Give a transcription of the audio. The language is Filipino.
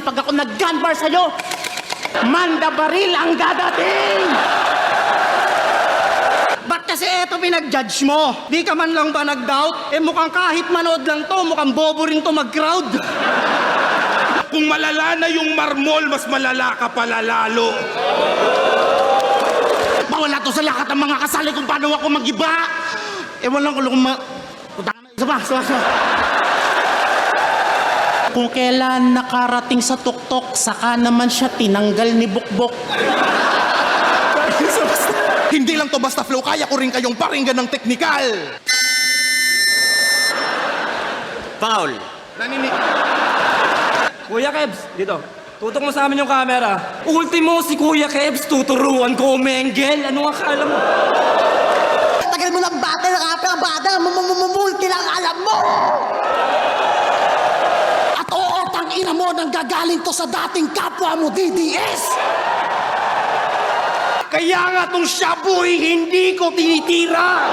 pag ako nag-gunbar sa'yo, Manda Baril ang dadating! Ba't kasi eto pinag-judge mo? Di ka man lang ba nag-doubt? Eh mukhang kahit manood lang to, mukhang bobo rin to mag-crowd. Kung malala na yung marmol, mas malala ka pala lalo. Mawala to sa lahat ng mga kasali kung paano ako mag-iba. Ewan lang kung Putang na, isa pa. Kung kailan nakarating sa tuktok, saka naman siya tinanggal ni Bukbok. Hindi lang to basta flow, kaya ko rin kayong paringgan ng teknikal. Foul. Kuya Kebs, dito. Tutok mo sa amin yung camera. Ultimo si Kuya Kebs, tuturuan ko Mengel. Ano ang akala mo? Tagal mo ng bata, nakapira-bata, multi lang alam mo! At oo, tangina mo, nang gagaling to sa dating kapwa mo, DDS! Kaya nga tong shabu hindi ko tinitira.